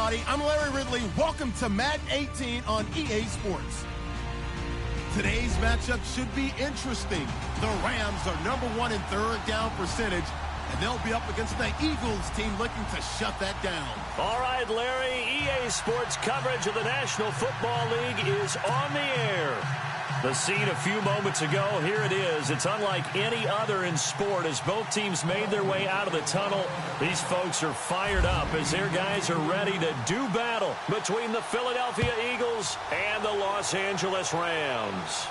everybody. I'm Larry Ridley. Welcome to Madden 18 on EA Sports. Today's matchup should be interesting. The Rams are #1 in third down percentage, and they'll be up against the Eagles team looking to shut that down. All right, Larry, EA Sports coverage of the National Football League is on the air. The scene a few moments ago, here it is. It's unlike any other in sport as both teams made their way out of the tunnel. These folks are fired up as their guys are ready to do battle between the Philadelphia Eagles and the Los Angeles Rams.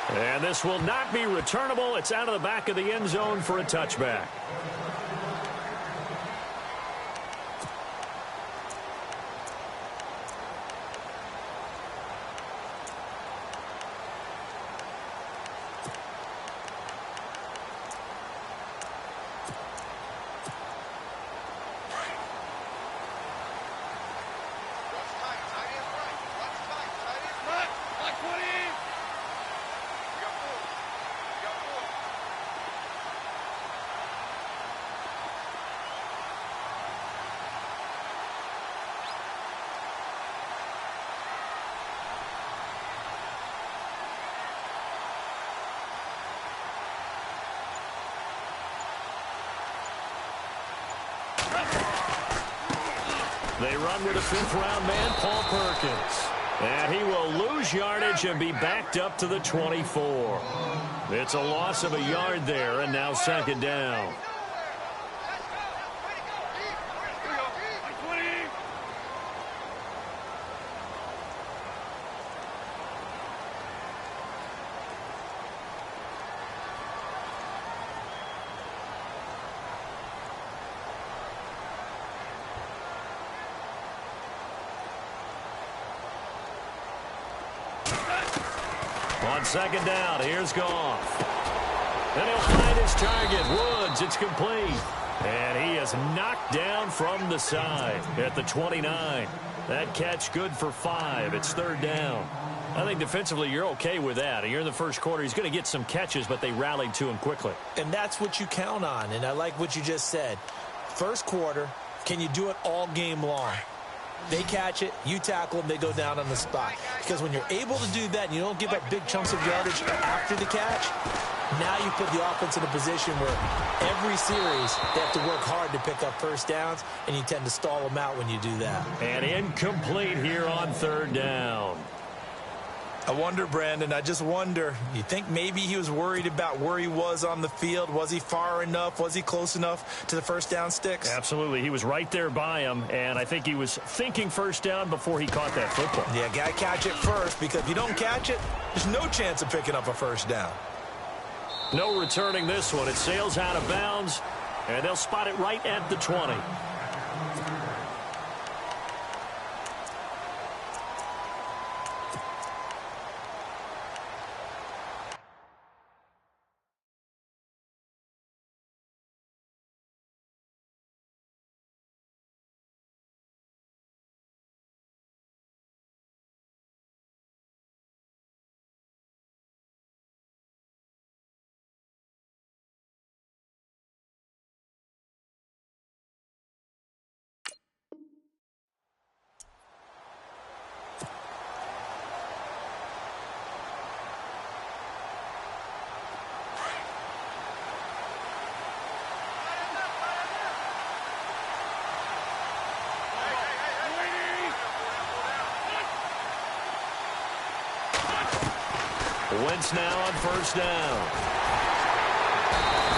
And this will not be returnable. It's out of the back of the end zone for a touchback. They run with a fifth-round man, Paul Perkins. And he will lose yardage and be backed up to the 24. It's a loss of a yard there, and now second down. On second down, here's Goff. And he'll find his target, Woods. It's complete. And he is knocked down from the side at the 29. That catch good for 5. It's third down. I think defensively you're okay with that. You're in the first quarter. He's going to get some catches, but they rallied to him quickly. And that's what you count on. And I like what you just said. First quarter, can you do it all game long? They catch it, you tackle them, they go down on the spot. Because when you're able to do that and you don't give up big chunks of yardage after the catch, now you put the offense in a position where every series they have to work hard to pick up first downs, and you tend to stall them out when you do that. And incomplete here on third down. I wonder, Brandon, I just wonder, you think maybe he was worried about where he was on the field? Was he far enough? Was he close enough to the first down sticks? Absolutely. He was right there by him, and I think he was thinking first down before he caught that football. Yeah, got to catch it first, because if you don't catch it, there's no chance of picking up a first down. No returning this one. It sails out of bounds, and they'll spot it right at the 20. Wentz now on first down.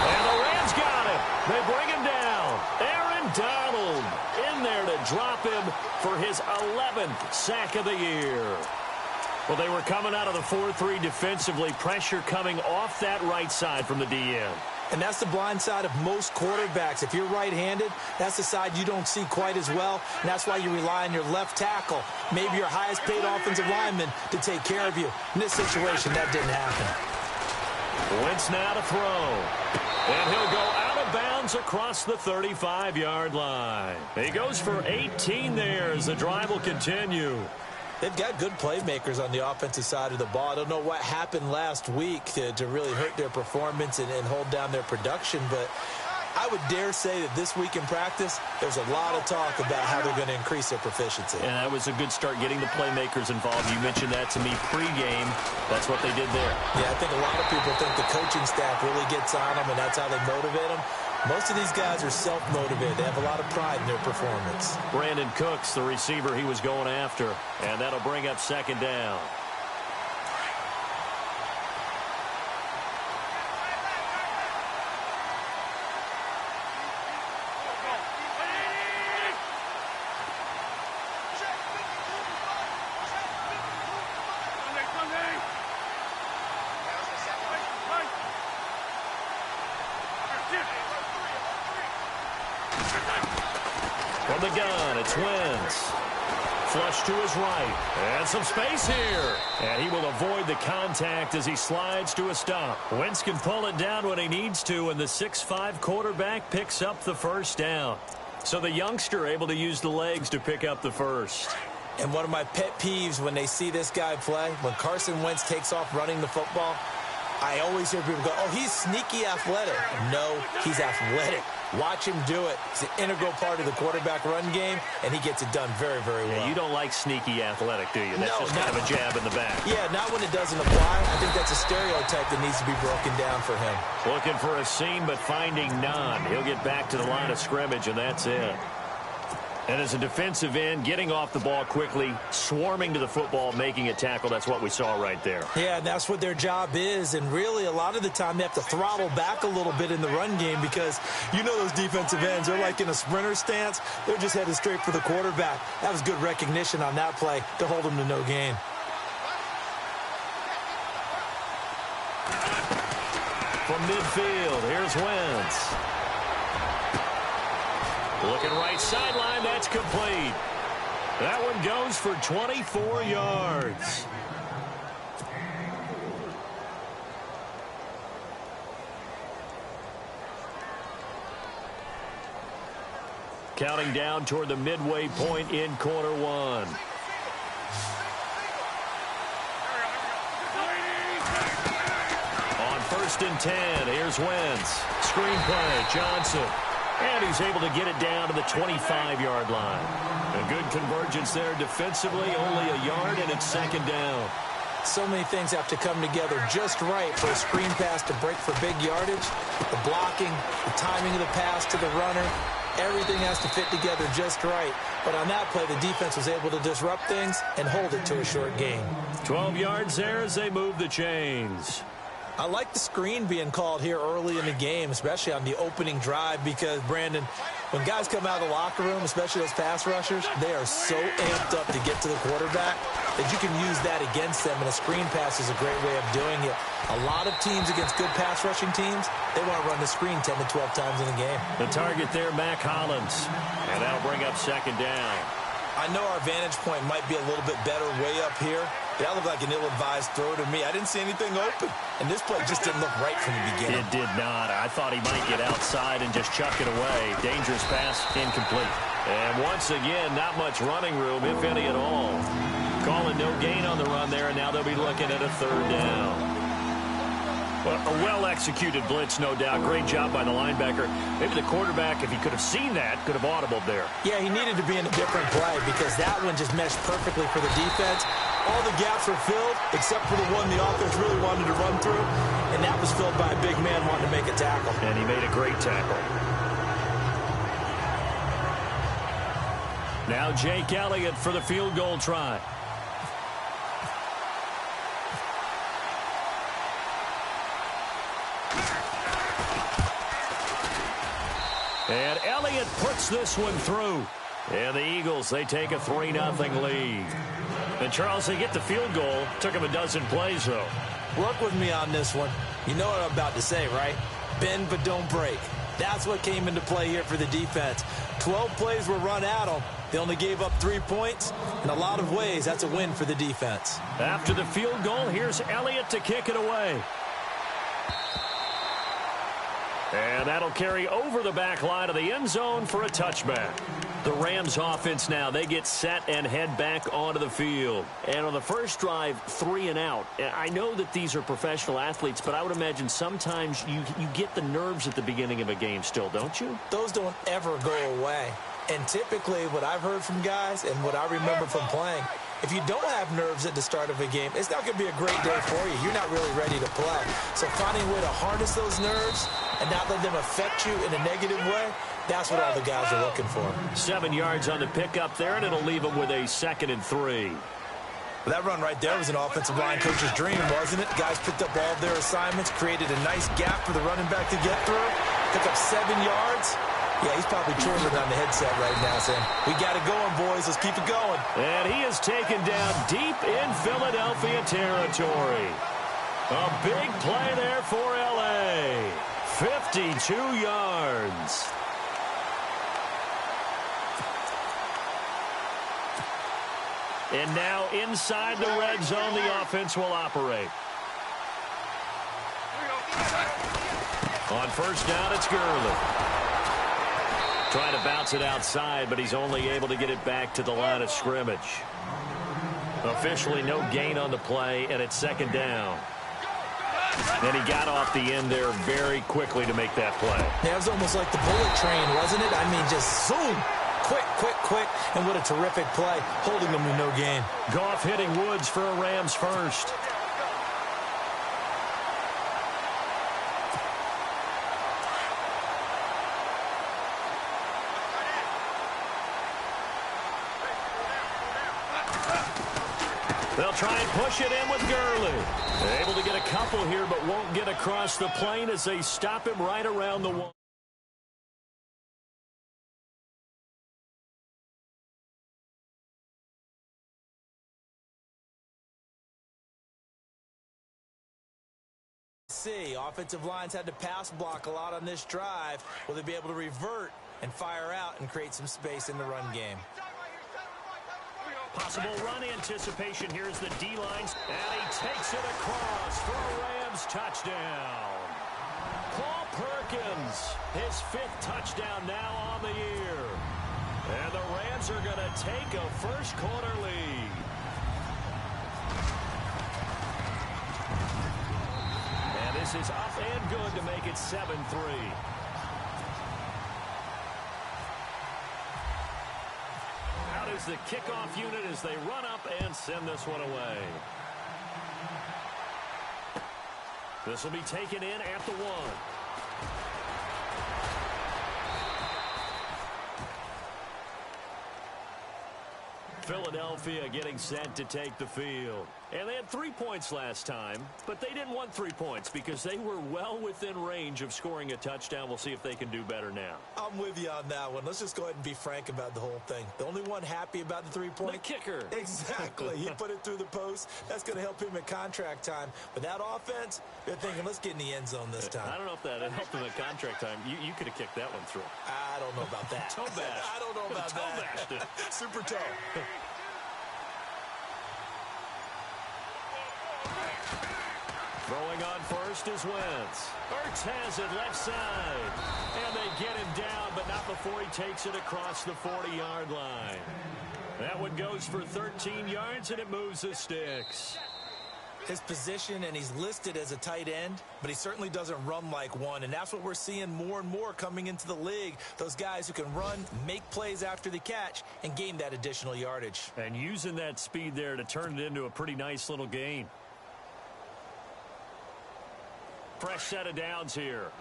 And the Rams got him. They bring him down. Aaron Donald in there to drop him for his 11th sack of the year. Well, they were coming out of the 4-3 defensively. Pressure coming off that right side from the DN. And that's the blind side of most quarterbacks. If you're right-handed, that's the side you don't see quite as well. And that's why you rely on your left tackle, maybe your highest-paid offensive lineman, to take care of you. In this situation, that didn't happen. Wentz now to throw. And he'll go out of bounds across the 35-yard line. He goes for 18 there as the drive will continue. They've got good playmakers on the offensive side of the ball. I don't know what happened last week to really hurt their performance and hold down their production, but I would dare say that this week in practice, there's a lot of talk about how they're going to increase their proficiency. And that was a good start getting the playmakers involved. You mentioned that to me pregame. That's what they did there. Yeah, I think a lot of people think the coaching staff really gets on them, and that's how they motivate them. Most of these guys are self-motivated. They have a lot of pride in their performance. Brandon Cooks, the receiver he was going after. And that'll bring up second down. From the gun, it's Wentz. Flush to his right. And some space here. And he will avoid the contact as he slides to a stop. Wentz can pull it down when he needs to, and the 6'5" quarterback picks up the first down. So the youngster able to use the legs to pick up the first. And one of my pet peeves when they see this guy play, when Carson Wentz takes off running the football, I always hear people go, oh, he's sneaky athletic. No, he's athletic. Watch him do it. He's an integral part of the quarterback run game, and he gets it done very, very well. Yeah, you don't like sneaky athletic, do you? That's just kind of a jab in the back. Yeah, not when it doesn't apply. I think that's a stereotype that needs to be broken down for him. Looking for a seam, but finding none. He'll get back to the line of scrimmage, and that's it. And as a defensive end, getting off the ball quickly, swarming to the football, making a tackle, that's what we saw right there. Yeah, and that's what their job is. And really, a lot of the time, they have to throttle back a little bit in the run game because you know those defensive ends, they're like in a sprinter stance. They're just headed straight for the quarterback. That was good recognition on that play to hold them to no gain. From midfield, here's Wentz. Looking right sideline, that's complete. That one goes for 24 yards. Counting down toward the midway point in quarter one. On 1st and 10, here's Wentz. Screen play, Johnson. And he's able to get it down to the 25-yard line. A good convergence there defensively, only a yard, and it's second down. So many things have to come together just right for a screen pass to break for big yardage. The blocking, the timing of the pass to the runner, everything has to fit together just right. But on that play, the defense was able to disrupt things and hold it to a short gain. 12 yards there as they move the chains. I like the screen being called here early in the game, especially on the opening drive, because, Brandon, when guys come out of the locker room, especially those pass rushers, they are so amped up to get to the quarterback that you can use that against them, and a screen pass is a great way of doing it. A lot of teams against good pass rushing teams, they want to run the screen 10 to 12 times in a game. The target there, Mac Hollins, and that'll bring up second down. I know our vantage point might be a little bit better way up here. That looked like an ill-advised throw to me. I didn't see anything open. And this play just didn't look right from the beginning. It did not. I thought he might get outside and just chuck it away. Dangerous pass, incomplete. And once again, not much running room, if any at all. Calling no gain on the run there, and now they'll be looking at a third down. Well, a well-executed blitz, no doubt. Great job by the linebacker. Maybe the quarterback, if he could have seen that, could have audibled there. Yeah, he needed to be in a different play because that one just meshed perfectly for the defense. All the gaps were filled except for the one the offense really wanted to run through, and that was filled by a big man wanting to make a tackle. And he made a great tackle. Now Jake Elliott for the field goal try. And Elliott puts this one through. And the Eagles, they take a 3-0 lead. And Charles, they get the field goal. Took him a dozen plays, though. Work with me on this one. You know what I'm about to say, right? Bend but don't break. That's what came into play here for the defense. 12 plays were run at them. They only gave up 3 points. In a lot of ways, that's a win for the defense. After the field goal, here's Elliott to kick it away. And that'll carry over the back line of the end zone for a touchback. The Rams offense now, they get set and head back onto the field. And on the first drive, 3 and out. I know that these are professional athletes, but I would imagine sometimes you get the nerves at the beginning of a game still, don't you? Those don't ever go away. And typically what I've heard from guys and what I remember from playing, if you don't have nerves at the start of a game, it's not going to be a great day for you. You're not really ready to play. So finding a way to harness those nerves and not let them affect you in a negative way, that's what all the guys are looking for. 7 yards on the pickup there, and it'll leave them with a 2nd and 3. Well, that run right there was an offensive line coach's dream, wasn't it? Guys picked up all of their assignments, created a nice gap for the running back to get through, pick up 7 yards. Yeah, he's probably chortling on the headset right now saying, we got it going, boys. Let's keep it going. And he is taken down deep in Philadelphia territory. A big play there for L.A. 52 yards. And now inside the red zone, the offense will operate. On first down, it's Gurley. Trying to bounce it outside, but he's only able to get it back to the line of scrimmage. Officially no gain on the play, and it's 2nd down. And he got off the end there very quickly to make that play. Yeah, it was almost like the bullet train, wasn't it? I mean, just zoom. Quick, quick, quick. And what a terrific play, holding them to no gain. Goff hitting Woods for a Rams first. They'll try and push it in with Gurley. Able to get a couple here, but won't get across the plane as they stop him right around the wall. Offensive lines had to pass block a lot on this drive. Will they be able to revert and fire out and create some space in the run game? Possible run anticipation. Here's the D-line. And he takes it across for a Rams touchdown. Paul Perkins, his 5th touchdown now on the year. And the Rams are going to take a first quarter lead. And this is up and good to make it 7-3. Is the kickoff unit as they run up and send this one away. This will be taken in at the 1. Philadelphia getting set to take the field. And they had 3 points last time, but they didn't want 3 points because they were well within range of scoring a touchdown. We'll see if they can do better now. I'm with you on that one. Let's just go ahead and be frank about the whole thing. The only one happy about the 3-point? The kicker. Exactly. He put it through the post. That's going to help him at contract time. But that offense, they're thinking, let's get in the end zone this time. I don't know if that helped him at contract time. You could have kicked that one through. I don't know about that. Toe bash. I don't know about that. Toe bashed it. Super toe. Throwing on first is Wentz. Ertz has it left side. And they get him down, but not before he takes it across the 40-yard line. That one goes for 13 yards, and it moves the sticks. His position, and he's listed as a tight end, but he certainly doesn't run like one, and that's what we're seeing more and more coming into the league. Those guys who can run, make plays after the catch, and gain that additional yardage. And using that speed there to turn it into a pretty nice little gain. Fresh set of downs here.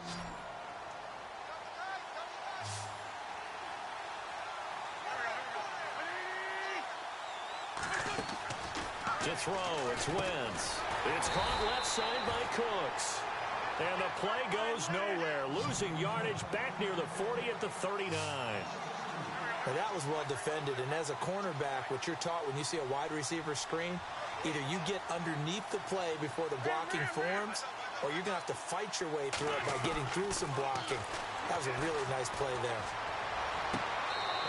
To throw, it's Wentz. It's caught left side by Cooks. And the play goes nowhere. Losing yardage back near the 40 at the 39. Now that was well defended, and as a cornerback, what you're taught when you see a wide receiver screen, either you get underneath the play before the blocking forms, or you're going to have to fight your way through it by getting through some blocking. That was a really nice play there.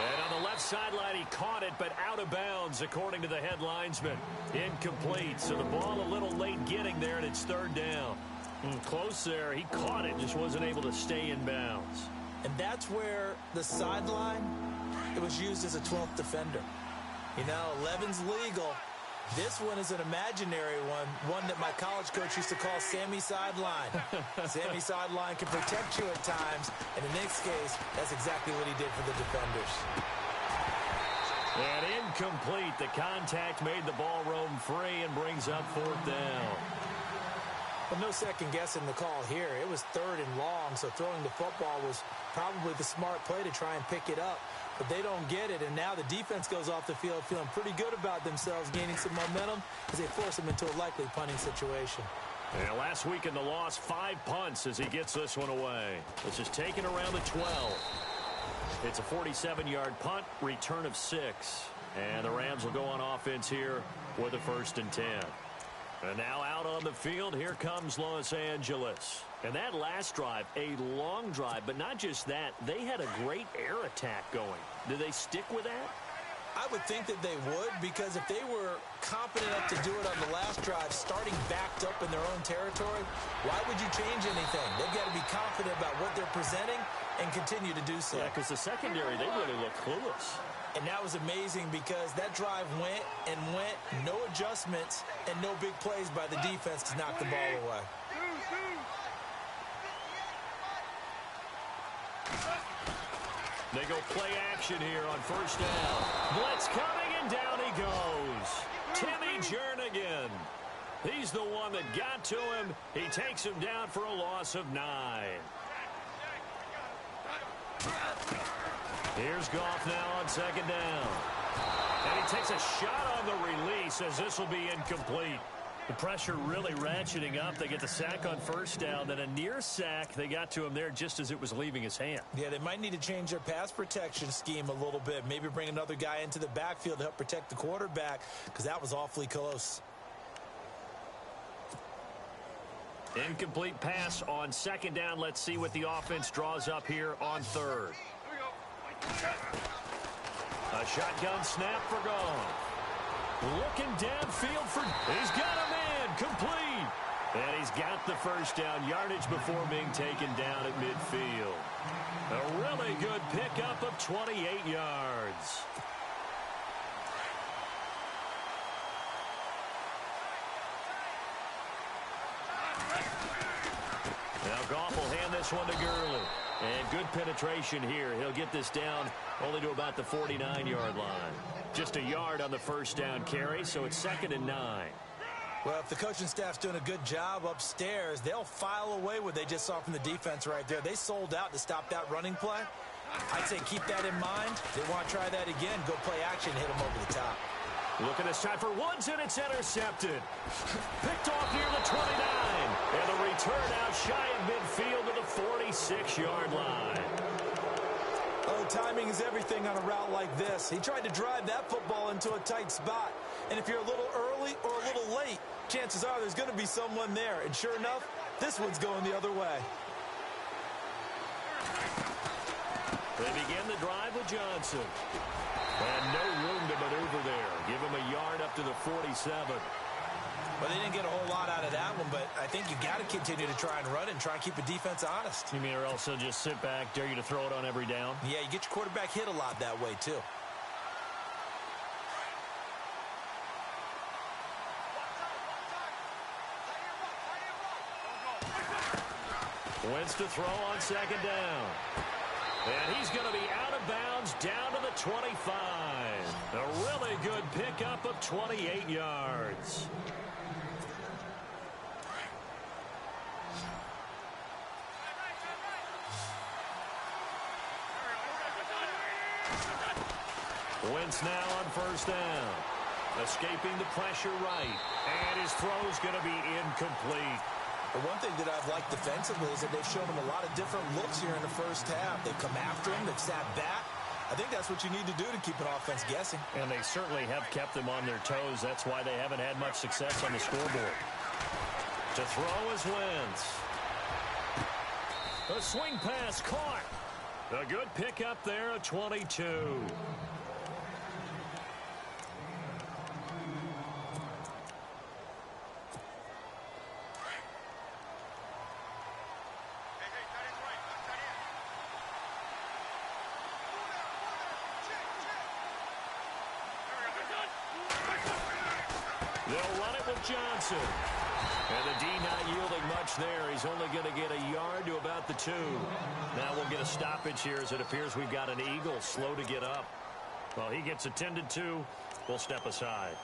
And on the left sideline, he caught it, but out of bounds, according to the head linesman. Incomplete, so the ball a little late getting there, and it's 3rd down. Close there. He caught it, just wasn't able to stay in bounds. And that's where the sideline it was used as a 12th defender. You know, 11's legal. This one is an imaginary one that my college coach used to call Sammy Sideline. Sammy Sideline can protect you at times, and in this case, that's exactly what he did for the defenders. And incomplete. The contact made the ball roam free and brings up 4th down. But no second guessing the call here. It was 3rd and long, so throwing the football was probably the smart play to try and pick it up. But they don't get it, and now the defense goes off the field feeling pretty good about themselves, gaining some momentum as they force them into a likely punting situation. And last week in the loss, 5 punts as he gets this one away. This is taken around the 12. It's a 47-yard punt, return of 6. And the Rams will go on offense here with a 1st and 10. And now out on the field, here comes Los Angeles. And that last drive, a long drive, but not just that. They had a great air attack going. Do they stick with that? I would think that they would, because if they were competent enough to do it on the last drive, starting backed up in their own territory, why would you change anything? They've got to be confident about what they're presenting and continue to do so. Yeah, because the secondary, they really look clueless. And that was amazing because that drive went and went, no adjustments, and no big plays by the defense to knock the ball away. They go play action here on 1st down. Blitz coming, and down he goes. Timmy Jernigan. He's the one that got to him. He takes him down for a loss of 9. Here's Goff now on 2nd down. And he takes a shot on the release as this will be incomplete. The pressure really ratcheting up. They get the sack on 1st down. Then a near sack. They got to him there just as it was leaving his hand. Yeah, they might need to change their pass protection scheme a little bit. Maybe bring another guy into the backfield to help protect the quarterback, because that was awfully close. Incomplete pass on 2nd down. Let's see what the offense draws up here on 3rd. A shotgun snap for Goff. Looking downfield for... He's got a man. Complete. And he's got the 1st down yardage before being taken down at midfield. A really good pickup of 28 yards. Now Goff will hand this one to Gurley. And good penetration here. He'll get this down only to about the 49-yard line. Just a yard on the 1st down carry, so it's 2nd and 9. Well, if the coaching staff's doing a good job upstairs, they'll file away what they just saw from the defense right there. They sold out to stop that running play. I'd say keep that in mind. They want to try that again. Go play action, hit them over the top. Looking this time for Woods, and it's intercepted. Picked off near the 29. And the return out shy of midfield to the 46-yard line. Oh, timing is everything on a route like this. He tried to drive that football into a tight spot. And if you're a little early or a little late, chances are there's going to be someone there. And sure enough, this one's going the other way. They begin the drive with Johnson. And no room to maneuver there. Give him a yard up to the 47. Well, they didn't get a whole lot out of that one, but I think you got to continue to try and run and try and keep the defense honest. You mean or else they'll just sit back, dare you to throw it on every down? Yeah, you get your quarterback hit a lot that way, too. Wentz to throw on 2nd down. And he's going to be out of bounds down to the 25. A really good pickup of 28 yards. Wentz now on 1st down. Escaping the pressure right. And his throw's going to be incomplete. The one thing that I've liked defensively is that they've shown him a lot of different looks here in the 1st half. They've come after him. They've sat back. I think that's what you need to do to keep an offense guessing. And they certainly have kept them on their toes. That's why they haven't had much success on the scoreboard. To throw is Wentz. A swing pass caught. A good pickup there of 22. They'll run it with Johnson. And the D not yielding much there. He's only going to get a yard to about the 2. Now we'll get a stoppage here as it appears we've got an Eagle slow to get up. Well, he gets attended to. We'll step aside.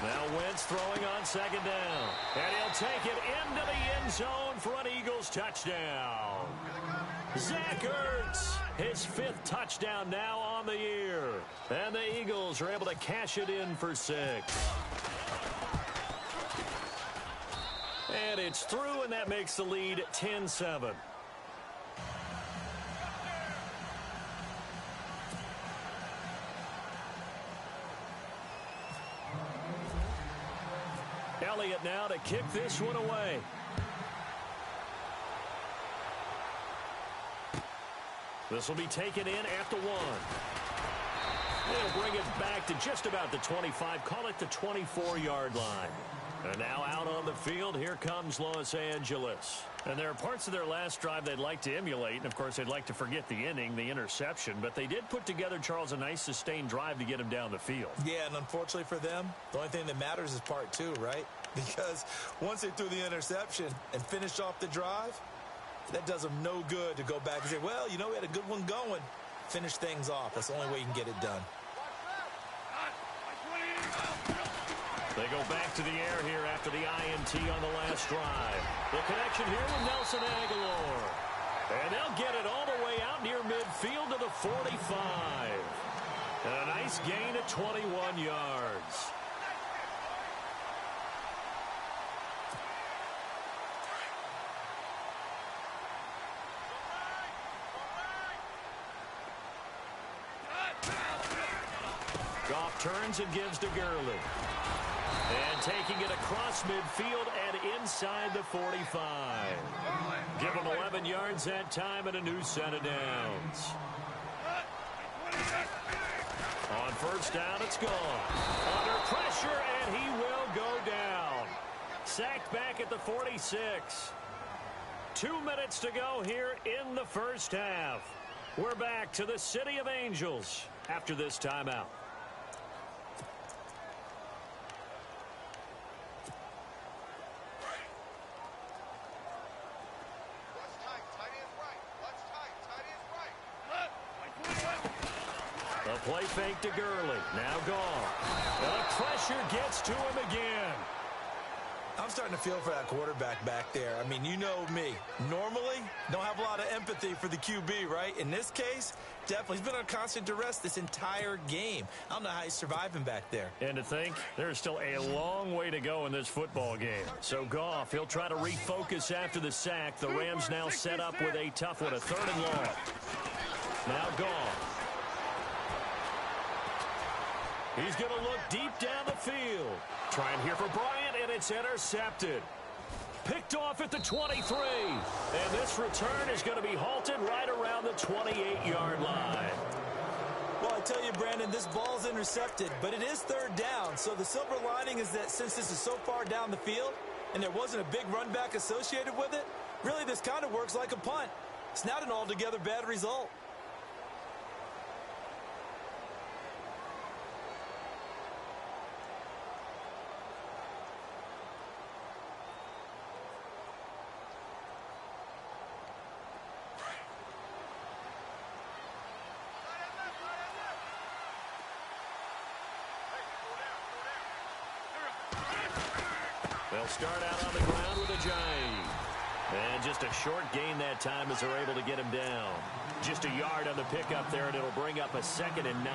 Now Wentz throwing on second down. And he'll take it into the end zone for an Eagles touchdown. Zach Ertz, his 5th touchdown now on the year. And the Eagles are able to cash it in for 6. And it's through, and that makes the lead 10-7. Elliott now to kick this one away. This will be taken in at the 1. They'll bring it back to just about the 25. Call it the 24-yard line. And now out on the field, here comes Los Angeles. And there are parts of their last drive they'd like to emulate. And, of course, they'd like to forget the inning, the interception. But they did put together, Charles, a nice sustained drive to get him down the field. Yeah, and unfortunately for them, the only thing that matters is part 2, right? Because once they threw the interception and finished off the drive, that does them no good to go back and say, well, you know, we had a good one going. Finish things off. That's the only way you can get it done. They go back to the air here after the INT on the last drive. The connection here with Nelson Aguilar. And they'll get it all the way out near midfield to the 45. And a nice gain at 21 yards. Goff turns and gives to Gurley. And taking it across midfield and inside the 45. Give him 11 yards that time and a new set of downs. On first down, it's gone. Under pressure, and he will go down. Sacked back at the 46. 2 minutes to go here in the first half. We're back to the City of Angels after this timeout. The play fake to Gurley. Now gone. The pressure gets to him again. I'm starting to feel for that quarterback back there. I mean, you know me. Normally, don't have a lot of empathy for the QB, right? In this case, definitely. He's been on constant duress this entire game. I don't know how he's surviving back there. And to think, there's still a long way to go in this football game. So Goff, he'll try to refocus after the sack. The Rams now set up with a tough one, a 3rd and long. Now Goff. He's going to look deep down the field. Trying here for Bryant, and it's intercepted. Picked off at the 23. And this return is going to be halted right around the 28-yard line. Well, I tell you, Brandon, this ball's intercepted, but it is 3rd down. So the silver lining is that since this is so far down the field and there wasn't a big run back associated with it, really this kind of works like a punt. It's not an altogether bad result. They'll start out on the ground with a giant. And just a short gain that time as they're able to get him down. Just a yard on the pickup there, and it'll bring up a 2nd and 9.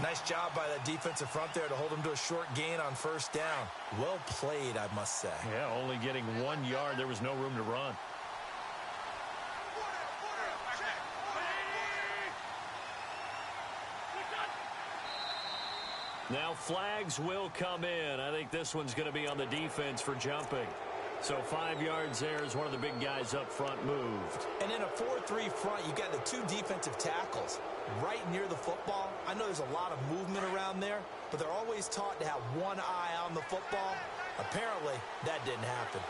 Nice job by that defensive front there to hold him to a short gain on first down. Well played, I must say. Yeah, only getting 1 yard. There was no room to run. Now flags will come in. I think this one's going to be on the defense for jumping. So 5 yards there as one of the big guys up front moved. And in a 4-3 front, you got the 2 defensive tackles right near the football. I know there's a lot of movement around there, but they're always taught to have one eye on the football. Apparently, that didn't happen.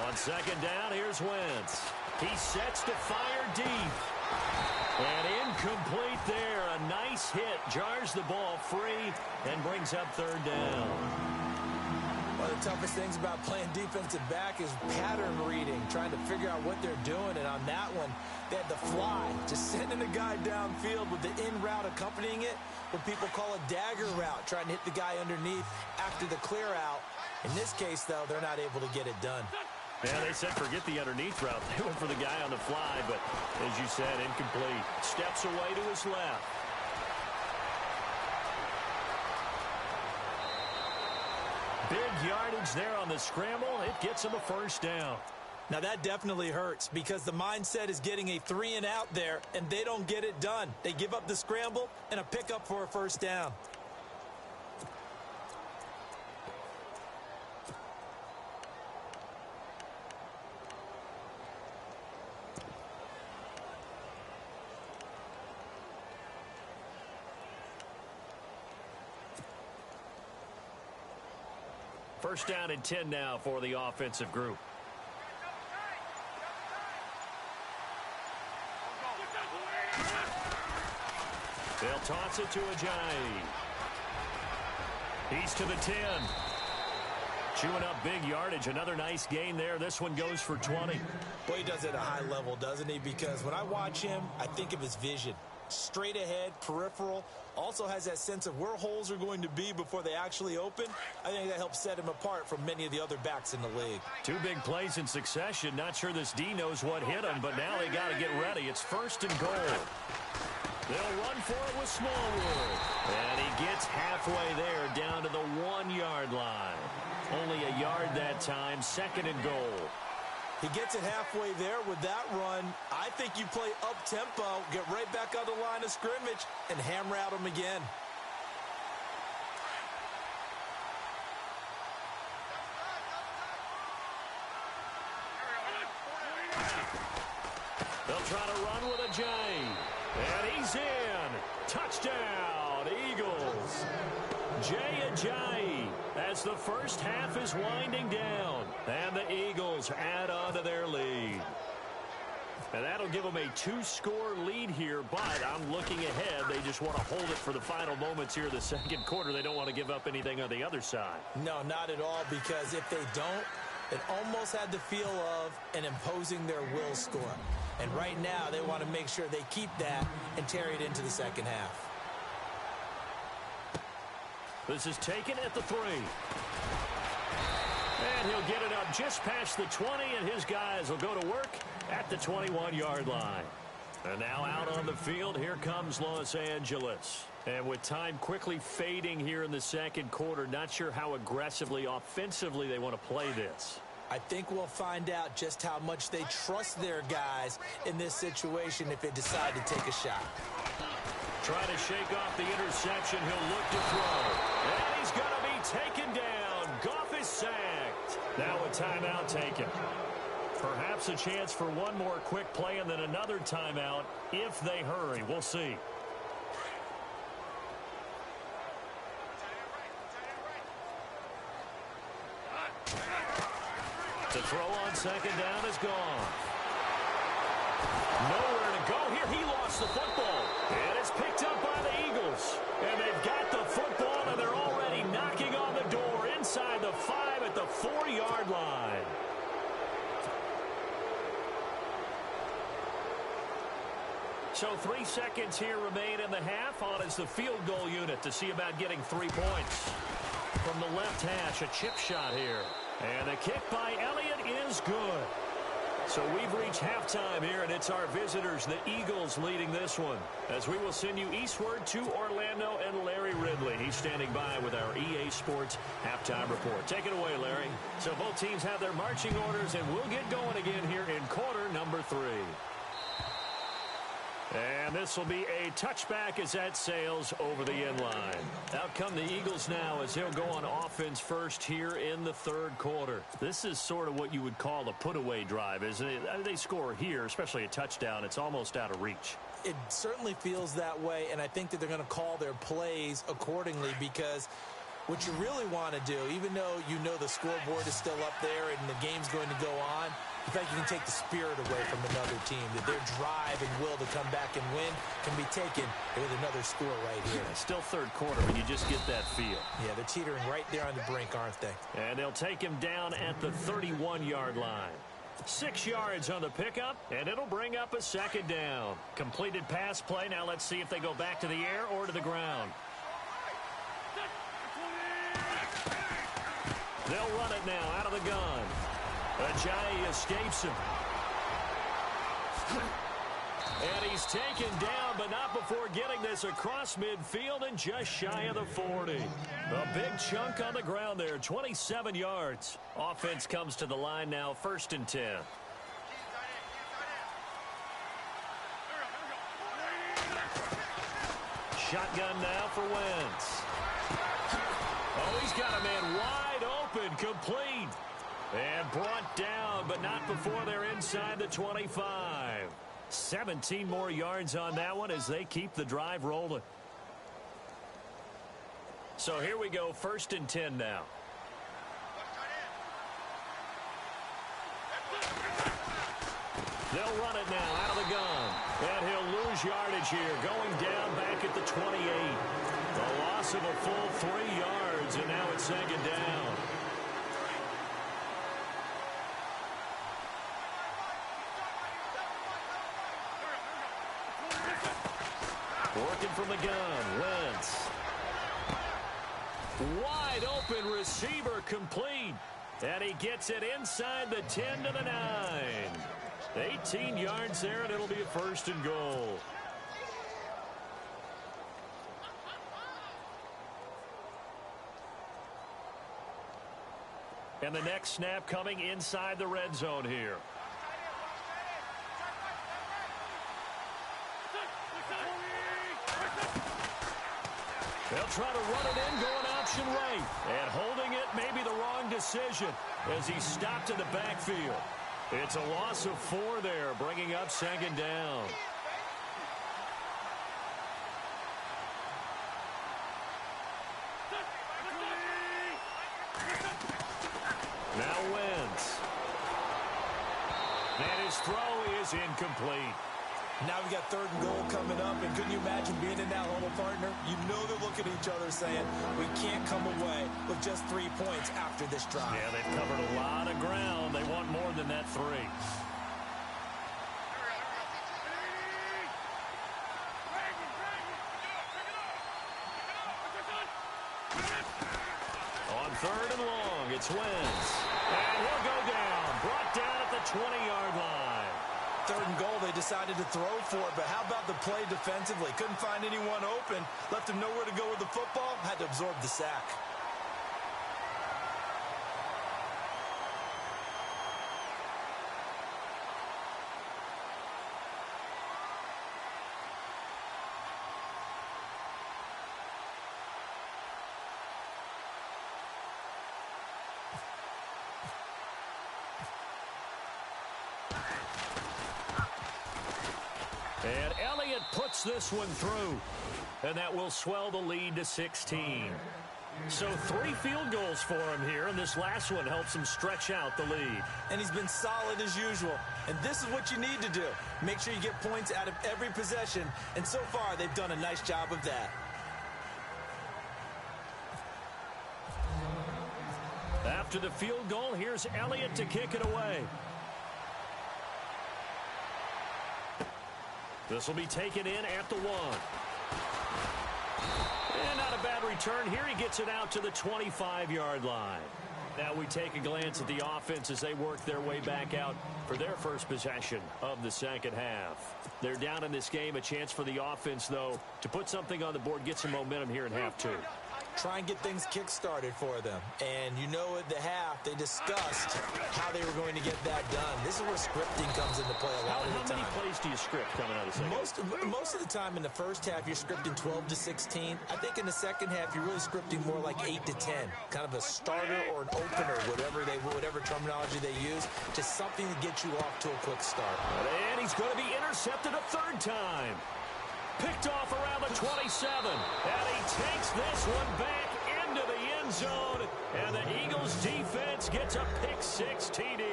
On second down, here's Wentz. He sets to fire deep. And incomplete there. A nice hit. Jars the ball free and brings up third down. One of the toughest things about playing defensive back is pattern reading, trying to figure out what they're doing. And on that one, they had the fly, just sending a guy downfield with the in route accompanying it, what people call a dagger route, trying to hit the guy underneath after the clear out. In this case, though, they're not able to get it done. Yeah, they said forget the underneath route. They went for the guy on the fly, but as you said, incomplete. Steps away to his left. Big yardage there on the scramble. It gets him a first down. Now, that definitely hurts because the mindset is getting a 3-and-out there, and they don't get it done. They give up the scramble and a pickup for a first down. First down and 10 now for the offensive group. They'll toss it to Ajayi. He's to the 10. Chewing up big yardage. Another nice gain there. This one goes for 20. Boy, he does it at a high level, doesn't he? Because when I watch him, I think of his vision. Straight ahead, peripheral. Also has that sense of where holes are going to be before they actually open. I think that helps set him apart from many of the other backs in the league. 2 big plays in succession. Not sure this D knows what hit him, but now they got to get ready. It's first and goal. They'll run for it with Smallwood. And he gets halfway there down to the 1-yard line. Only a yard that time. Second and goal. He gets it halfway there with that run. I think you play up-tempo, get right back on the line of scrimmage, and hammer out him again. They'll try to run with Ajayi. And he's in. Touchdown, Eagles. Jay Ajayi as the first half is winding down. And the Eagles add on to their lead. And that'll give them a 2-score lead here, but I'm looking ahead. They just want to hold it for the final moments here of the second quarter. They don't want to give up anything on the other side. No, not at all, because if they don't, it almost had the feel of an imposing their will score. And right now, they want to make sure they keep that and carry it into the second half. This is taken at the 3. And he'll get it up just past the 20, and his guys will go to work at the 21-yard line. And now out on the field, here comes Los Angeles. And with time quickly fading here in the second quarter, not sure how aggressively, offensively they want to play this. I think we'll find out just how much they trust their guys in this situation if they decide to take a shot. Trying to shake off the interception. He'll look to throw. And he's going to be taken down. Goff is sacked. Now a timeout taken. Perhaps a chance for one more quick play and then another timeout if they hurry. We'll see. The throw on second down is gone. Nowhere to go here. He lost the football. And it's picked up by the Eagles. And they've got the football, and they're already knocking on the door inside the 5 at the 4-yard line. So 3 seconds here remain in the half. On is the field goal unit to see about getting 3 points. From the left hash, a chip shot here. And the kick by Elliott is good. So we've reached halftime here, and it's our visitors, the Eagles, leading this one. As we will send you eastward to Orlando and Larry Ridley. He's standing by with our EA Sports halftime report. Take it away, Larry. So both teams have their marching orders, and we'll get going again here in quarter number 3. And this will be a touchback as that sails over the end line. Out come the Eagles now as they'll go on offense first here in the third quarter. This is sort of what you would call a put-away drive, isn't it? They score here, especially a touchdown. It's almost out of reach. It certainly feels that way, and I think that they're going to call their plays accordingly because what you really want to do, even though you know the scoreboard is still up there and the game's going to go on, in fact, you can take the spirit away from another team, that their drive and will to come back and win can be taken with another score right here. Yeah, still third quarter, but you just get that feel. Yeah, they're teetering right there on the brink, aren't they? And they'll take him down at the 31-yard line. 6 yards on the pickup, and it'll bring up a second down. Completed pass play. Now let's see if they go back to the air or to the ground. They'll run it now out of the gun. Ajayi escapes him. And he's taken down, but not before getting this across midfield and just shy of the 40. A big chunk on the ground there, 27 yards. Offense comes to the line now, 1st and 10. Shotgun now for Wentz. Oh, he's got a man wide open, complete. And brought down, but not before they're inside the 25. 17 more yards on that one as they keep the drive rolling. So here we go, 1st and 10 now. They'll run it now out of the gun. And he'll lose yardage here, going down back at the 28. The loss of a full 3 yards, and now it's 2nd down. Working from the gun, Wentz. Wide open receiver, complete. And he gets it inside the 10 to the 9. 18 yards there, and it'll be a 1st and goal. And the next snap coming inside the red zone here. They'll try to run it in, going option right. And holding it may be the wrong decision as he stopped in the backfield. It's a loss of 4 there, bringing up 2nd down. Now Wentz. And his throw is incomplete. Now we got 3rd and goal coming up, and couldn't you imagine being in that huddle, partner? You know they're looking at each other saying, we can't come away with just 3 points after this drive. Yeah, they've covered a lot of ground. They want more than that 3. On 3rd and long, it's Wentz. And he'll go down, brought down at the 20-yard line. 3rd and goal, they decided to throw for it, but how about the play defensively? Couldn't find anyone open, left him nowhere to go with the football, had to absorb the sack. And Elliott puts this one through. And that will swell the lead to 16. So 3 field goals for him here, and this last one helps him stretch out the lead. And he's been solid as usual. And this is what you need to do. Make sure you get points out of every possession. And so far, they've done a nice job of that. After the field goal, here's Elliott to kick it away. This will be taken in at the 1. And not a bad return here. He gets it out to the 25-yard line. Now we take a glance at the offense as they work their way back out for their first possession of the second half. They're down in this game. A chance for the offense, though, to put something on the board, get some momentum here in half 2. try and get things kick-started for them. And you know at the half, they discussed how they were going to get that done. This is where scripting comes into play a lot of the time. How many plays do you script coming out of the second? Most of the time in the first half, you're scripting 12 to 16. I think in the second half, you're really scripting more like 8 to 10. Kind of a starter or an opener, whatever terminology they use, just something to get you off to a quick start. And he's going to be intercepted a third time. Picked off around the 27. And he takes this one back into the end zone. And the Eagles defense gets a pick-6 TD.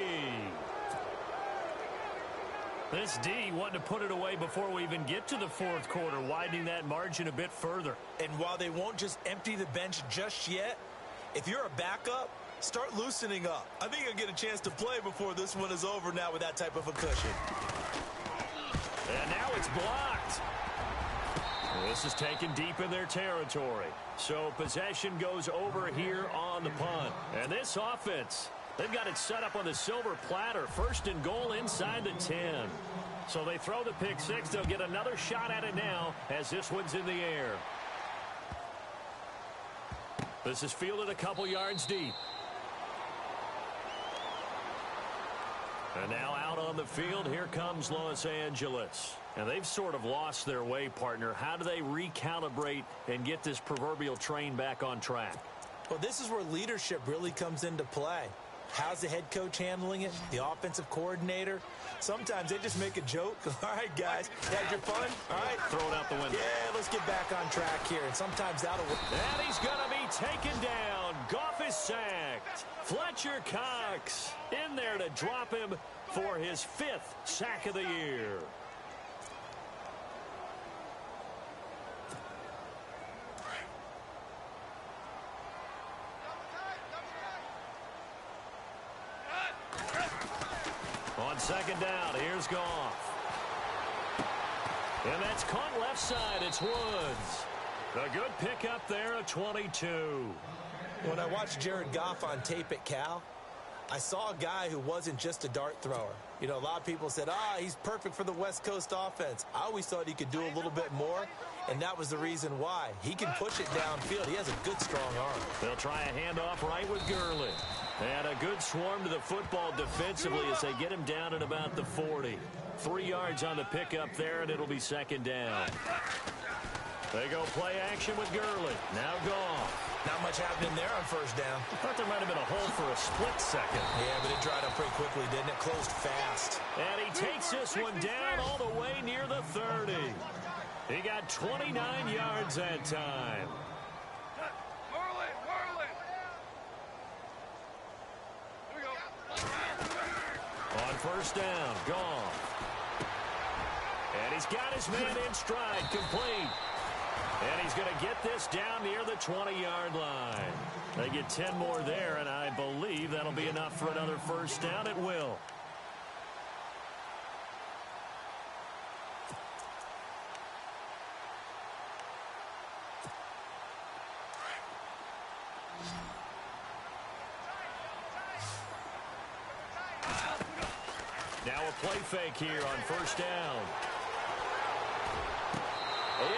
This D wanting to put it away before we even get to the fourth quarter, widening that margin a bit further. And while they won't just empty the bench just yet, if you're a backup, start loosening up. I think you'll get a chance to play before this one is over now with that type of a cushion. And now it's blocked. This is taken deep in their territory. So possession goes over here on the punt. And this offense, they've got it set up on the silver platter. First and goal inside the 10. So they throw the pick-6. They'll get another shot at it now as this one's in the air. This is fielded a couple yards deep. And now out on the field, here comes Los Angeles. And they've sort of lost their way, partner. How do they recalibrate and get this proverbial train back on track? Well, this is where leadership really comes into play. How's the head coach handling it? The offensive coordinator? Sometimes they just make a joke. All right, guys, had your fun? All right. Throw it out the window. Yeah, let's get back on track here. And sometimes that'll work. And he's going to be taken down. Goff is sacked. Fletcher Cox in there to drop him for his 5th sack of the year. On second down, here's Goff. And that's caught left side. It's Woods. A good pickup there at 22. When I watched Jared Goff on tape at Cal, I saw a guy who wasn't just a dart thrower. You know, a lot of people said, he's perfect for the West Coast offense. I always thought he could do a little bit more, and that was the reason why. He can push it downfield. He has a good, strong arm. They'll try a handoff right with Gurley. And a good swarm to the football defensively as they get him down at about the 40. 3 yards on the pickup there, and it'll be second down. They go play action with Gurley. Now Goff. Not much happening there on first down. I thought there might have been a hole for a split second. Yeah, but it dried up pretty quickly, didn't it? Closed fast. And he takes this one down all the way near the 30. He got 29 yards that time. On first down, Goff. And he's got his man in stride, complete. And he's going to get this down near the 20-yard line. They get 10 more there, and I believe that'll be enough for another first down. It will. Now a play fake here on first down.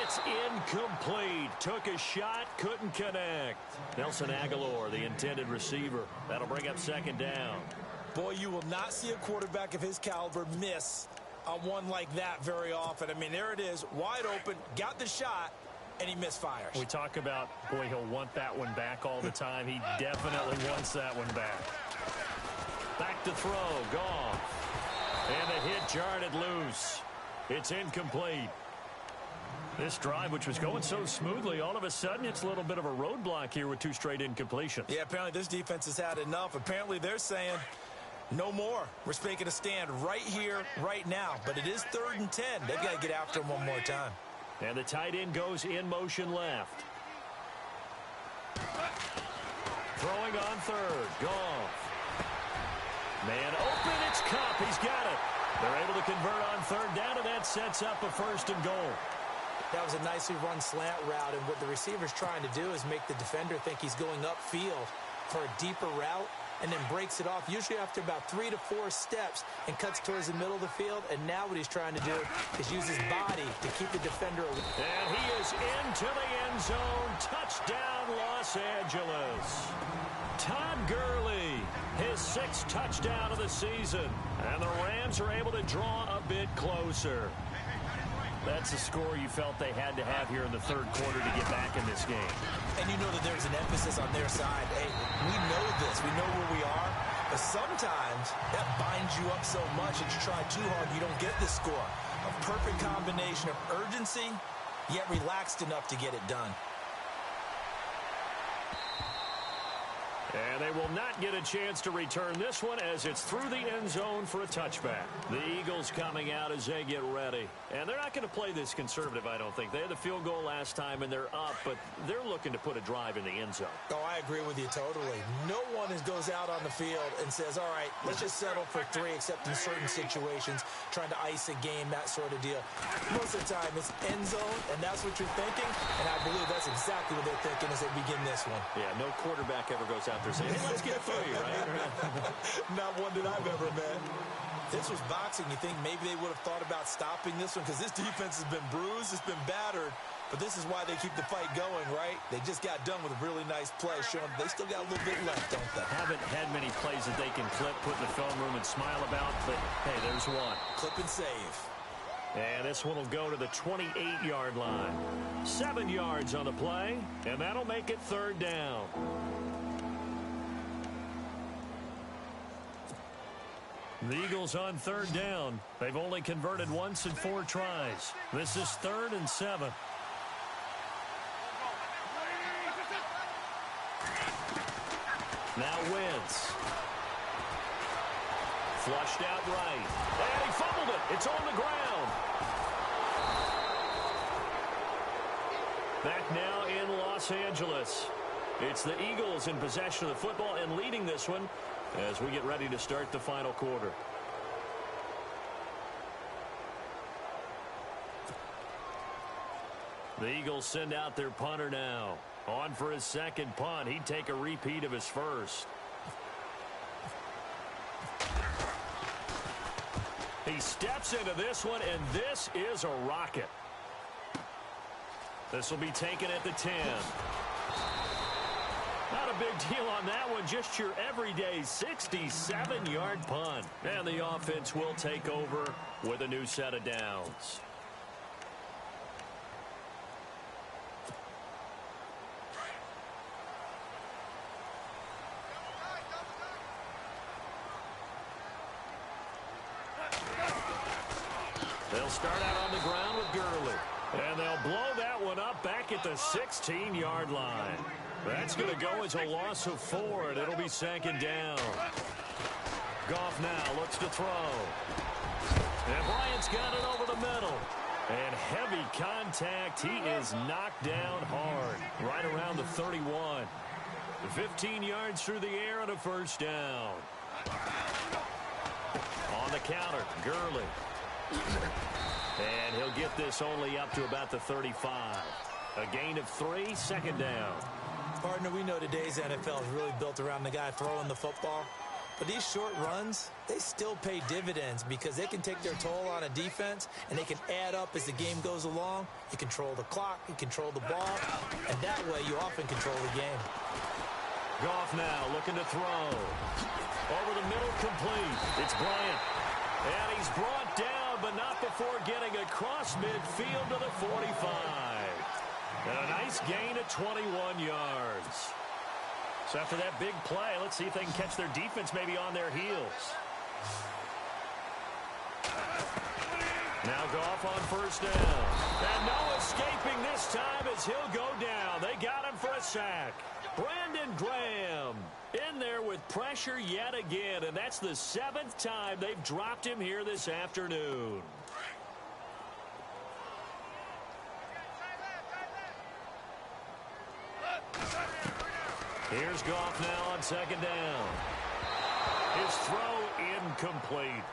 It's incomplete. Took a shot, couldn't connect. Nelson Aguilar, the intended receiver. That'll bring up second down. Boy, you will not see a quarterback of his caliber miss on one like that very often. I mean, there it is, wide open, got the shot, and he misfires. We talk about, boy, he'll want that one back all the time. He definitely wants that one back. Back to throw, Goff. And the hit jarred it loose. It's incomplete. This drive, which was going so smoothly, all of a sudden it's a little bit of a roadblock here with 2 straight incompletions. Yeah, apparently this defense has had enough. Apparently they're saying, no more. We're making a stand right here, right now. But it is 3rd and 10. They've got to get after him one more time. And the tight end goes in motion left. Throwing on third. Goff. Man open, it's Kupp. He's got it. They're able to convert on third down, and that sets up a first and goal. That was a nicely run slant route, and what the receiver's trying to do is make the defender think he's going upfield. for a deeper route and then breaks it off, usually after about 3 to 4 steps, and cuts towards the middle of the field. And now what he's trying to do is use his body to keep the defender away. And he is into the end zone. Touchdown, Los Angeles. Todd Gurley, his 6th touchdown of the season. And the Rams are able to draw a bit closer. That's a score you felt they had to have here in the third quarter to get back in this game. And you know that there's an emphasis on their side. Hey, we know this. We know where we are. But sometimes that binds you up so much that you try too hard, you don't get the score. A perfect combination of urgency, yet relaxed enough to get it done. And they will not get a chance to return this one as it's through the end zone for a touchback. The Eagles coming out as they get ready. And they're not going to play this conservative, I don't think. They had the field goal last time, and they're up, but they're looking to put a drive in the end zone. Oh, I agree with you totally. No one goes out on the field and says, all right, let's just settle for 3, except in certain situations, trying to ice a game, that sort of deal. Most of the time, it's end zone, and that's what you're thinking, and I believe that's exactly what they're thinking as they begin this one. Yeah, no quarterback ever goes out there saying, hey, let's get 3, right? Not one that I've ever met. This was boxing. You think maybe they would have thought about stopping this one because this defense has been bruised, it's been battered, but this is why they keep the fight going, right? They just got done with a really nice play, showing they still got a little bit left, don't they? Haven't had many plays that they can clip, put in the film room, and smile about, but hey, there's one. Clip and save. And this one will go to the 28-yard line. 7 yards on the play, and that'll make it 3rd down. The Eagles on 3rd down. They've only converted once in 4 tries. This is 3rd and 7. Now Wentz. Flushed out right. And he fumbled it. It's on the ground. Back now in Los Angeles. It's the Eagles in possession of the football and leading this one as we get ready to start the final quarter. The Eagles send out their punter now. On for his 2nd punt. He'd take a repeat of his first. He steps into this one, and this is a rocket. This will be taken at the 10. Not a big deal on that one, just your everyday 67-yard punt. And the offense will take over with a new set of downs. They'll start out on the ground with Gurley. And they'll blow that one up back at the 16-yard line. That's going to go as a loss of 4, and it'll be 2nd down. Goff now looks to throw. And Bryant's got it over the middle. And heavy contact. He is knocked down hard right around the 31. 15 yards through the air and a 1st down. On the counter, Gurley. And he'll get this only up to about the 35. A gain of 3, 2nd down. Partner, we know today's NFL is really built around the guy throwing the football. But these short runs, they still pay dividends because they can take their toll on a defense and they can add up as the game goes along. You control the clock, you control the ball, and that way you often control the game. Goff now looking to throw. Over the middle, complete. It's Bryant. And he's brought down, but not before getting across midfield to the 45. And a nice gain of 21 yards. So after that big play, let's see if they can catch their defense maybe on their heels. Now Goff on 1st down. And no escaping this time as he'll go down. They got him for a sack. Brandon Graham in there with pressure yet again, and that's the 7th time they've dropped him here this afternoon. Here's Goff now on 2nd down. His throw incomplete.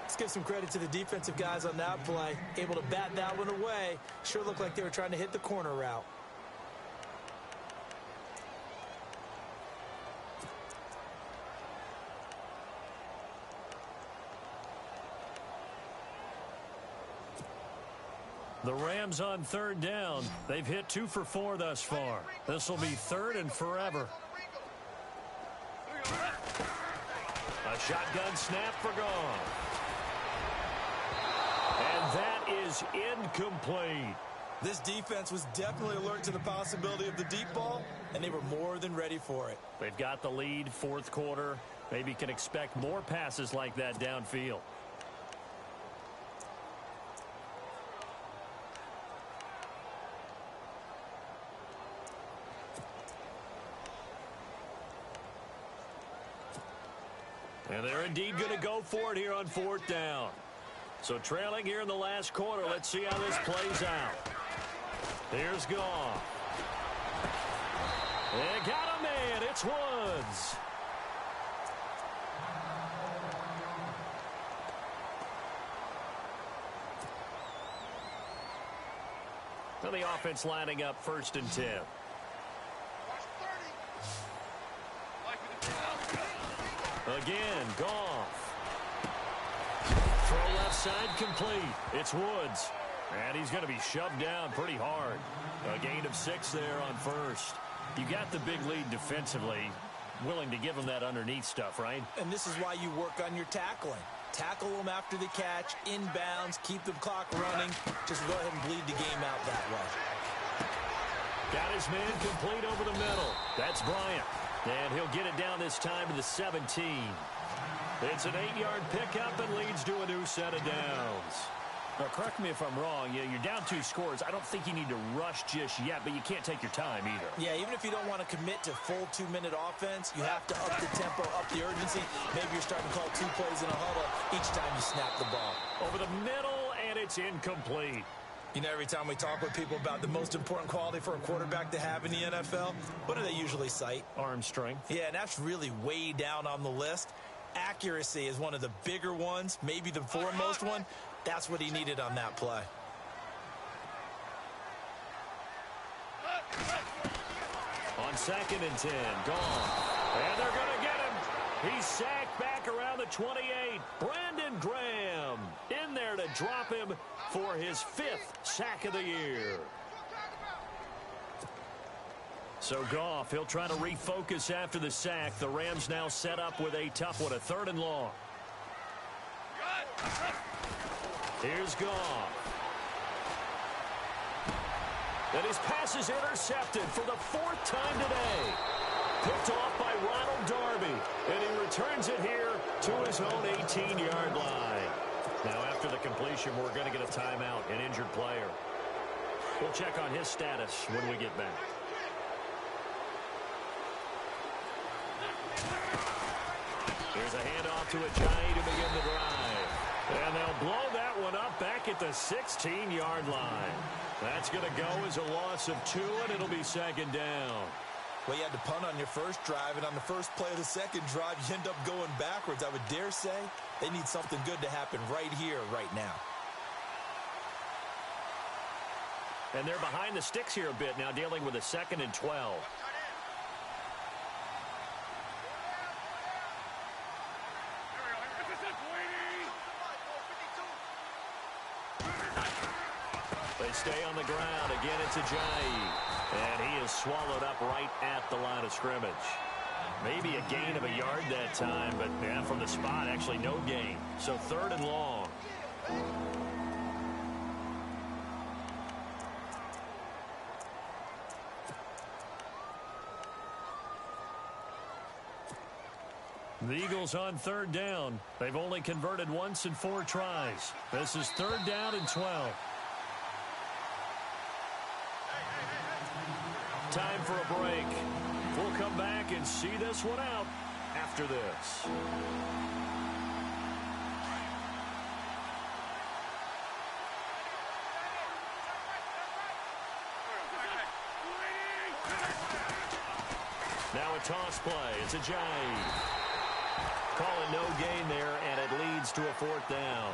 Let's give some credit to the defensive guys on that play. Able to bat that one away. Sure looked like they were trying to hit the corner route. The Rams on third down. They've hit 2 for 4 thus far. This will be third and forever. A shotgun snap for Goff. And that is incomplete. This defense was definitely alert to the possibility of the deep ball, and they were more than ready for it. They've got the lead, fourth quarter. Maybe can expect more passes like that downfield. And they're indeed going to go for it here on fourth down. So trailing here in the last quarter. Let's see how this plays out. Here's Goff. They got a man. It's Woods. So the offense lining up 1st and 10. Again, Goff. Throw left side complete. It's Woods. And he's going to be shoved down pretty hard. A gain of 6 there on first. You got the big lead defensively. Willing to give him that underneath stuff, right? And this is why you work on your tackling. Tackle them after the catch, inbounds, keep the clock running. Just go ahead and bleed the game out that way. Got his man complete over the middle. That's Bryant. And he'll get it down this time to the 17. It's an 8-yard pickup and leads to a new set of downs. Now, correct me if I'm wrong. You're down 2 scores. I don't think you need to rush just yet, but you can't take your time either. Yeah, even if you don't want to commit to full 2-minute offense, you have to up the tempo, up the urgency. Maybe you're starting to call 2 plays in a huddle each time you snap the ball. Over the middle, and it's incomplete. You know, every time we talk with people about the most important quality for a quarterback to have in the NFL, what do they usually cite? Arm strength. Yeah, and that's really way down on the list. Accuracy is one of the bigger ones, maybe the foremost one. That's what he needed on that play. On 2nd and 10, Goff. And they're going to get him. He's sacked back around the 28. Brandon Graham in there to drop him for his 5th sack of the year. So Goff, he'll try to refocus after the sack. The Rams now set up with a tough one, a 3rd and long. Here's Goff. And his pass is intercepted for the 4th time today. Picked off by Ronald Darby. And he returns it here to his own 18-yard line. Now after the completion, we're going to get a timeout, an injured player. We'll check on his status when we get back. Here's a handoff to Ajayi to begin the drive. And they'll blow that one up back at the 16-yard line. That's going to go as a loss of 2, and it'll be 2nd down. Well, you had to punt on your first drive, and on the first play of the second drive, you end up going backwards. I would dare say they need something good to happen right here, right now. And they're behind the sticks here a bit now, dealing with a 2nd and 12. They stay on the ground. Again, it's Ajayi. And he is swallowed up right at the line of scrimmage. Maybe a gain of a yard that time, but yeah, from the spot, actually no gain. So 3rd and long. The Eagles on 3rd down. They've only converted once in 4 tries. This is 3rd down and 12. Time for a break. We'll come back and see this one out after this. Now a toss play. It's Ajayi. Calling no gain there, and it leads to a 4th down.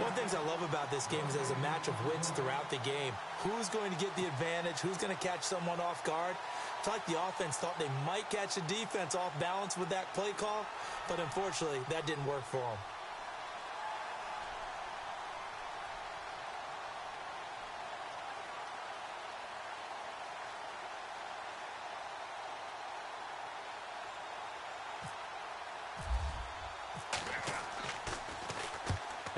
One of the things I love about this game is there's a match of wits throughout the game. Who's going to get the advantage? Who's going to catch someone off guard? It's like the offense thought they might catch the defense off balance with that play call, but unfortunately, that didn't work for them.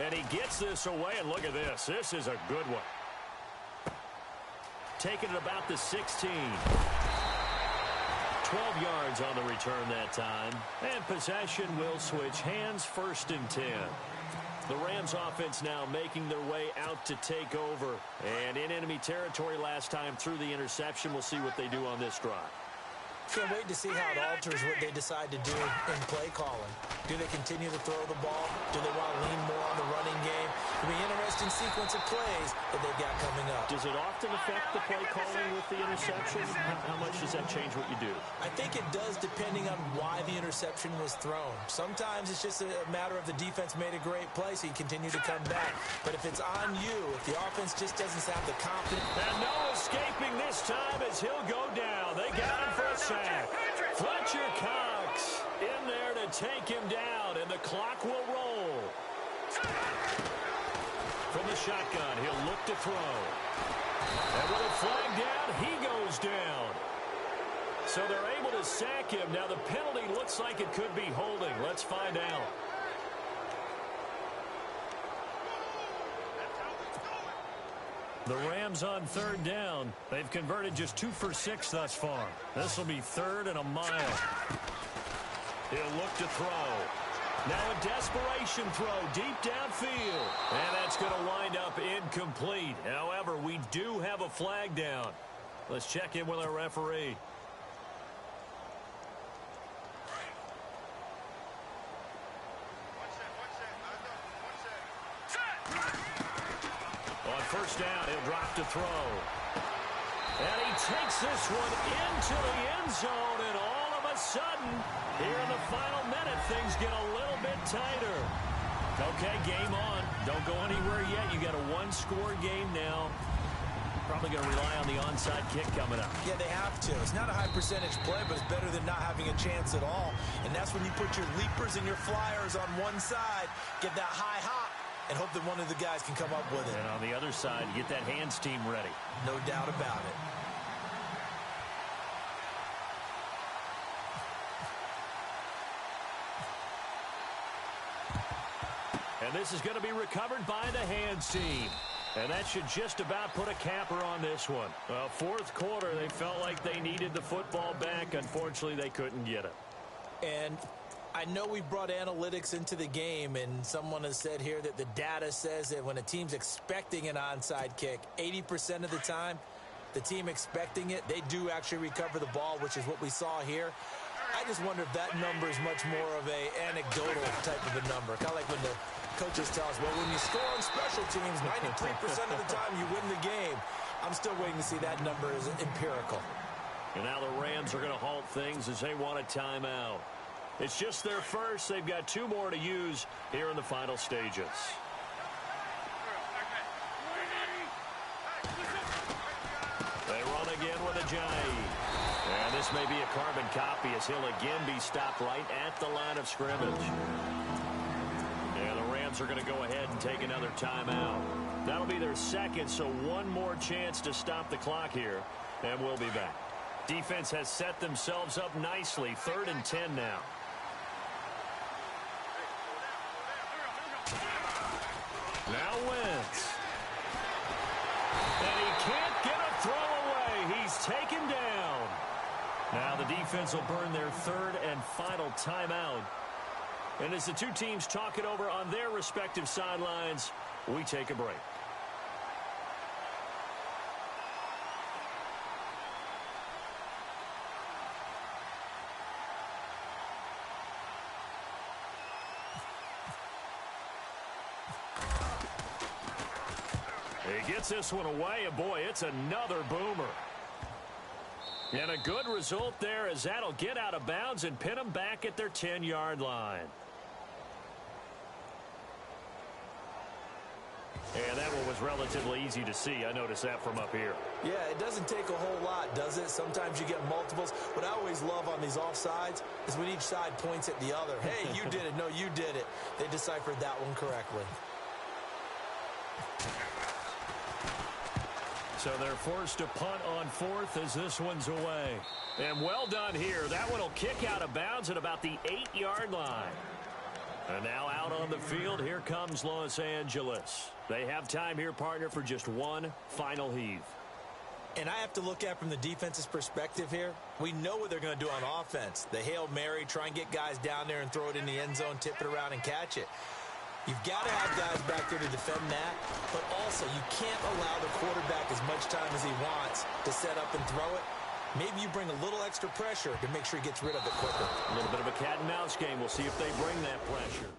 And he gets this away, and look at this. This is a good one. Taking it about the 16. 12 yards on the return that time. And possession will switch hands, 1st and 10. The Rams offense now making their way out to take over. And in enemy territory last time through the interception. We'll see what they do on this drive. Can't wait to see how it alters what they decide to do in play calling. Do they continue to throw the ball? Do they want to lean more on the running game? It'll be an interesting sequence of plays that they've got coming up. Does it often affect the play calling with the interception? How much does that change what you do? I think it does depending on why the interception was thrown. Sometimes it's just a matter of the defense made a great play, so you continue to come back. But if it's on you, if the offense just doesn't have the confidence. And no escaping this time as he'll go down. They got him for a sack. Fletcher Cox in there to take him down, and the clock will roll. From the shotgun, he'll look to throw. And with a flag down, he goes down. So they're able to sack him. Now the penalty looks like it could be holding. Let's find out. The Rams on 3rd down. They've converted just 2 for 6 thus far. This will be 3rd and a mile. He'll look to throw. Now a desperation throw deep downfield. And that's going to wind up incomplete. However, we do have a flag down. Let's check in with our referee. On 1st down, he'll drop to throw. And he takes this one into the end zone, and all of a sudden, here in the final minute, things get a little bit tighter. Okay, game on. Don't go anywhere yet. You got a 1-score game now. Probably going to rely on the onside kick coming up. Yeah, they have to. It's not a high percentage play, but it's better than not having a chance at all. And that's when you put your leapers and your flyers on one side, get that high hop, and hope that one of the guys can come up with it. And on the other side, get that hands team ready. No doubt about it. And this is going to be recovered by the hands team. And that should just about put a capper on this one. Well, 4th quarter, they felt like they needed the football back. Unfortunately, they couldn't get it. And I know we brought analytics into the game, and someone has said here that the data says that when a team's expecting an onside kick, 80% of the time, the team expecting it, they do actually recover the ball, which is what we saw here. I just wonder if that number is much more of a anecdotal type of a number. Kind of like when the coaches tell us, well, when you score on special teams, 93% of the time you win the game. I'm still waiting to see that number is empirical. And now the Rams are going to halt things as they want a timeout. It's just their first. They've got 2 more to use here in the final stages. They run again with a jive. And this may be a carbon copy as he'll again be stopped right at the line of scrimmage. And the Rams are going to go ahead and take another timeout. That'll be their 2nd, so 1 more chance to stop the clock here. And we'll be back. Defense has set themselves up nicely. 3rd and 10 now. Now Wentz. And he can't get a throw away. He's taken down. Now the defense will burn their 3rd and final timeout. And as the 2 teams talk it over on their respective sidelines, we take a break. He gets this one away, and boy, it's another boomer. And a good result there as that'll get out of bounds and pin them back at their 10-yard line. And that one was relatively easy to see. I noticed that from up here. Yeah, it doesn't take a whole lot, does it? Sometimes you get multiples. What I always love on these offsides is when each side points at the other. Hey, you did it. No, you did it. They deciphered that one correctly. So they're forced to punt on 4th as this one's away. And well done here. That one will kick out of bounds at about the 8-yard line. And now out on the field, here comes Los Angeles. They have time here, partner, for just one final heave. And I have to look at it from the defense's perspective here. We know what they're going to do on offense. The Hail Mary, try and get guys down there and throw it in the end zone, tip it around and catch it. You've got to have guys back there to defend that, but also you can't allow the quarterback as much time as he wants to set up and throw it. Maybe you bring a little extra pressure to make sure he gets rid of it quicker. A little bit of a cat and mouse game. We'll see if they bring that pressure.